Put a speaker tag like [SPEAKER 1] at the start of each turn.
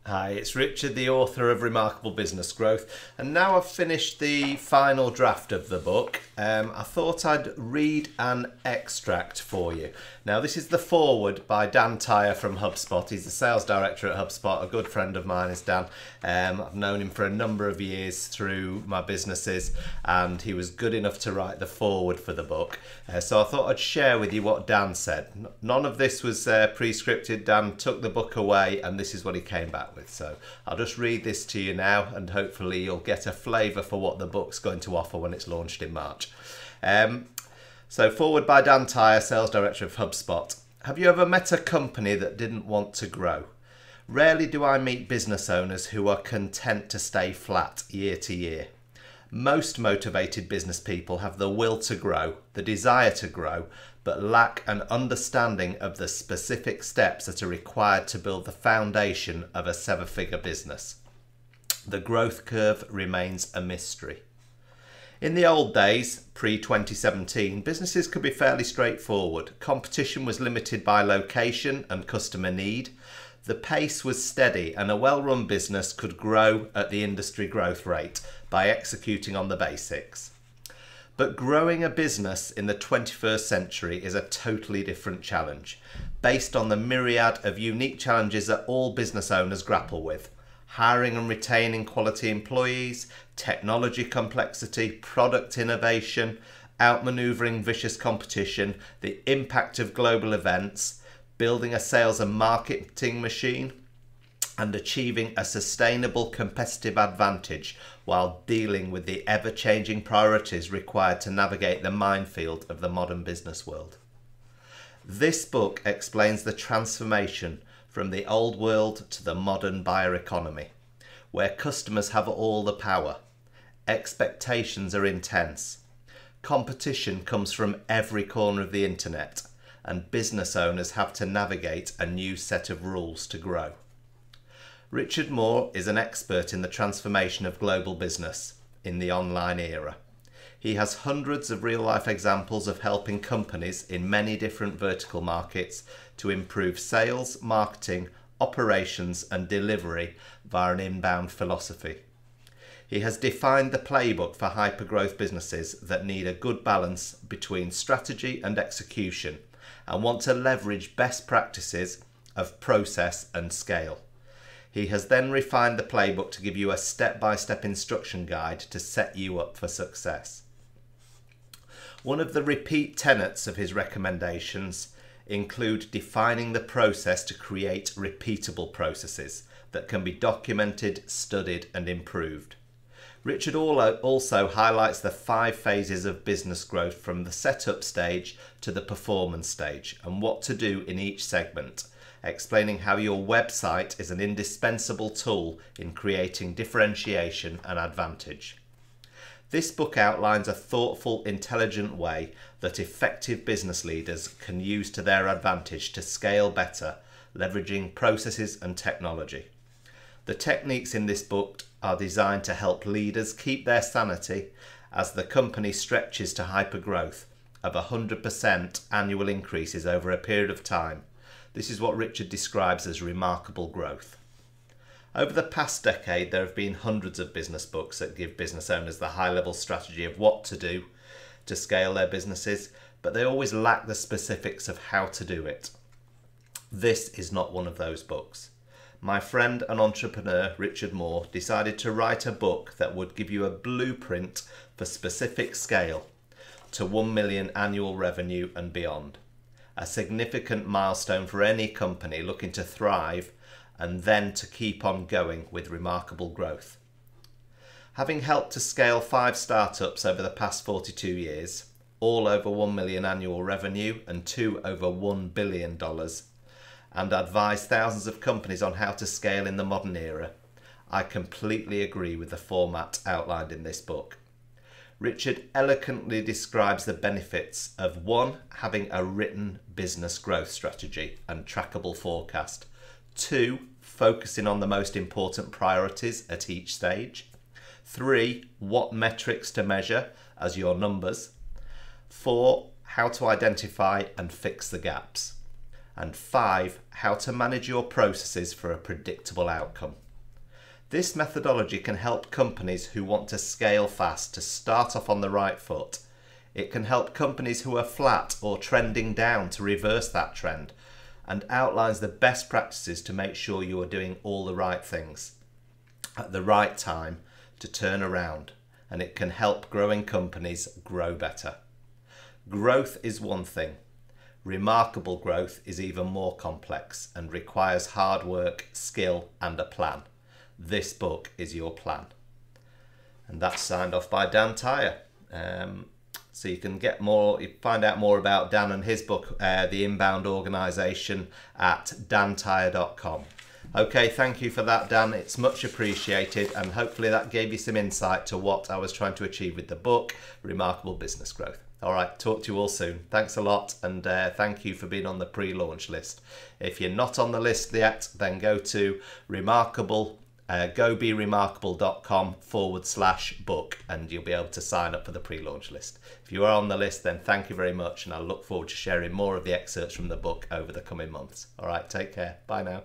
[SPEAKER 1] Hi, it's Richard, the author of Remarkable Business Growth, and now I've finished the final draft of the book. I thought I'd read an extract for you. Now, this is the foreword by Tyre from Hubspot. He's the sales director at Hubspot. A good friend of mine is Dan. I've known him for a number of years through my businesses, and he was good enough to write the foreword for the book. So I thought I'd share with you what Dan said. None of this was pre-scripted. Dan took the book away, and this is what he came back with. So I'll just read this to you now, and hopefully you'll get a flavour for what the book's going to offer when it's launched in March. So forward by Dan Tyre, Sales Director of HubSpot. Have you ever met a company that didn't want to grow? Rarely do I meet business owners who are content to stay flat year to year. Most motivated business people have the will to grow, the desire to grow, but lack an understanding of the specific steps that are required to build the foundation of a seven-figure business. The growth curve remains a mystery. In the old days, pre-2017, businesses could be fairly straightforward. Competition was limited by location and customer need. The pace was steady, and a well-run business could grow at the industry growth rate by executing on the basics. But growing a business in the 21st century is a totally different challenge, based on the myriad of unique challenges that all business owners grapple with. Hiring and retaining quality employees, technology complexity, product innovation, outmaneuvering vicious competition, the impact of global events, building a sales and marketing machine, and achieving a sustainable competitive advantage while dealing with the ever-changing priorities required to navigate the minefield of the modern business world. This book explains the transformation from the old world to the modern buyer economy, where customers have all the power. Expectations are intense. Competition comes from every corner of the internet, and business owners have to navigate a new set of rules to grow. Richard Moore is an expert in the transformation of global business in the online era. He has hundreds of real-life examples of helping companies in many different vertical markets to improve sales, marketing, operations and delivery via an inbound philosophy. He has defined the playbook for hyper-growth businesses that need a good balance between strategy and execution and want to leverage best practices of process and scale. He has then refined the playbook to give you a step-by-step instruction guide to set you up for success. One of the repeat tenets of his recommendations include defining the process to create repeatable processes that can be documented, studied and improved. Richard also highlights the 5 phases of business growth from the setup stage to the performance stage and what to do in each segment, explaining how your website is an indispensable tool in creating differentiation and advantage. This book outlines a thoughtful, intelligent way that effective business leaders can use to their advantage to scale better, leveraging processes and technology. The techniques in this book are designed to help leaders keep their sanity as the company stretches to hypergrowth of 100% annual increases over a period of time. This is what Richard describes as remarkable growth. Over the past decade, there have been hundreds of business books that give business owners the high-level strategy of what to do to scale their businesses, but they always lack the specifics of how to do it. This is not one of those books. My friend and entrepreneur, Richard Moore, decided to write a book that would give you a blueprint for specific scale to 1 million annual revenue and beyond. A significant milestone for any company looking to thrive and then to keep on going with remarkable growth. Having helped to scale 5 startups over the past 42 years, all over 1 million annual revenue and 2 over $1 billion, and advised thousands of companies on how to scale in the modern era, I completely agree with the format outlined in this book. Richard eloquently describes the benefits of 1. Having a written business growth strategy and trackable forecast. 2. Focusing on the most important priorities at each stage. 3. What metrics to measure as your numbers. 4. How to identify and fix the gaps. and 5, how to manage your processes for a predictable outcome. This methodology can help companies who want to scale fast to start off on the right foot. It can help companies who are flat or trending down to reverse that trend, and outlines the best practices to make sure you are doing all the right things at the right time to turn around, and it can help growing companies grow better. Growth is one thing. Remarkable growth is even more complex and requires hard work, skill, and a plan. This book is your plan. And that's signed off by Dan Tyre. So you can get more, you find out more about Dan and his book, The Inbound Organisation, at dantyre.com. Okay, thank you for that, Dan. It's much appreciated, and hopefully that gave you some insight to what I was trying to achieve with the book, Remarkable Business Growth. All right, talk to you all soon. Thanks a lot, and thank you for being on the pre-launch list. If you're not on the list yet, then go to goberemarkable.com/book, and you'll be able to sign up for the pre-launch list. If you are on the list, then thank you very much, and I look forward to sharing more of the excerpts from the book over the coming months. All right, take care. Bye now.